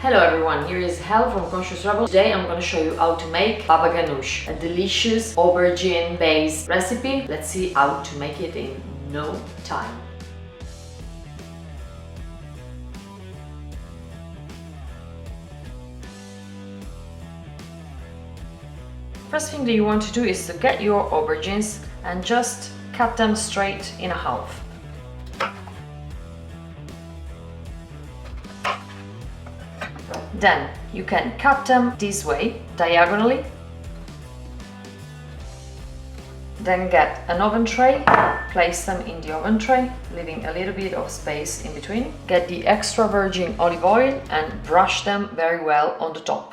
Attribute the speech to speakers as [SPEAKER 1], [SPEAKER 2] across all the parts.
[SPEAKER 1] Hello everyone, here is Hel from Conscious Rebhell. Today I'm going to show you how to make Baba Ganoush, a delicious aubergine based recipe. Let's see how to make it in no time. First thing that you want to do is to get your aubergines and just cut them straight in half. Then you can cut them this way, diagonally. Then get an oven tray, place them in the oven tray, leaving a little bit of space in between. Get the extra virgin olive oil and brush them very well on the top.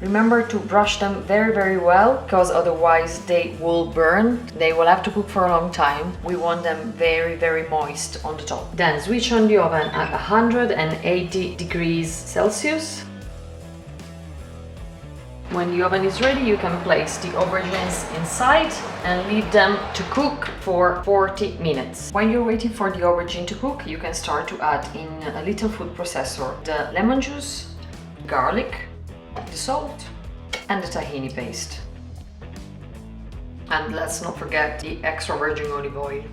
[SPEAKER 1] Remember to brush them very well, because otherwise they will burn. They will have to cook for a long time. We want them very moist on the top. Then switch on the oven at 180 degrees Celsius. When the oven is ready, you can place the aubergines inside and leave them to cook for 40 minutes. When you're waiting for the aubergine to cook, you can start to add in a little food processor the lemon juice, garlic, the salt and the tahini paste. And let's not forget the extra virgin olive oil.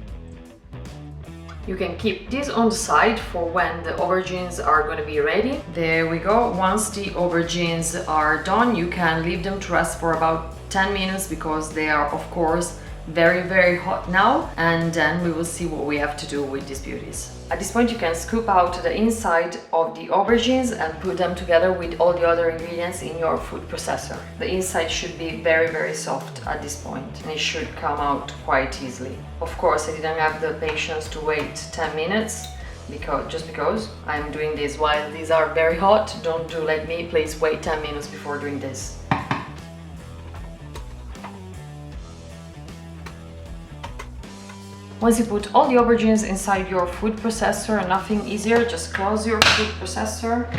[SPEAKER 1] You can keep this on the side for when the aubergines are going to be ready. There we go. Once the aubergines are done, you can leave them to rest for about 10 minutes because they are of course very hot now, and then we will see what we have to do with these beauties. At this point you can scoop out the inside of the aubergines and put them together with all the other ingredients in your food processor. The inside should be very soft at this point and it should come out quite easily. Of course I didn't have the patience to wait 10 minutes because I'm doing this while these are very hot. Don't do like me, please wait 10 minutes before doing this. Once you put all the aubergines inside your food processor, nothing easier, just close your food processor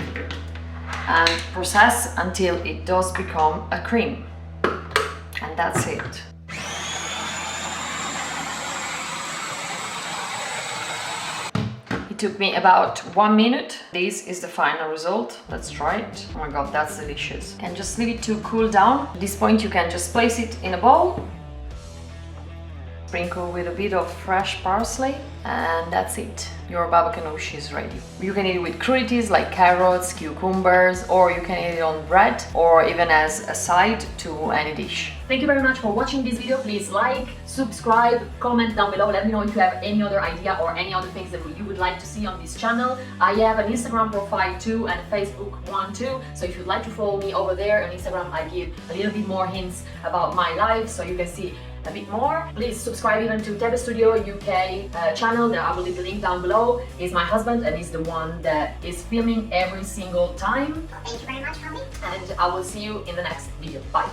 [SPEAKER 1] and process until it does become a cream. And that's it. It took me about 1 minute. This is the final result. Let's try it. Oh my god, that's delicious. And just leave it to cool down. At this point you can just place it in a bowl. Sprinkle with a bit of fresh parsley, and that's it. Your Baba Ganoush is ready. You can eat it with crudities like carrots, cucumbers, or you can eat it on bread or even as a side to any dish.
[SPEAKER 2] Thank you very much for watching this video. Please like, subscribe, comment down below. Let me know if you have any other idea or any other things that you would like to see on this channel. I have an Instagram profile too and Facebook one too. So if you'd like to follow me over there on Instagram, I give a little bit more hints about my life so you can see a bit more. Please subscribe even to tbsp Studio UK channel that I will leave the link down below. He's my husband and he's the one that is filming every single time.
[SPEAKER 3] Thank you very much, homie.
[SPEAKER 2] And I will see you in the next video. Bye.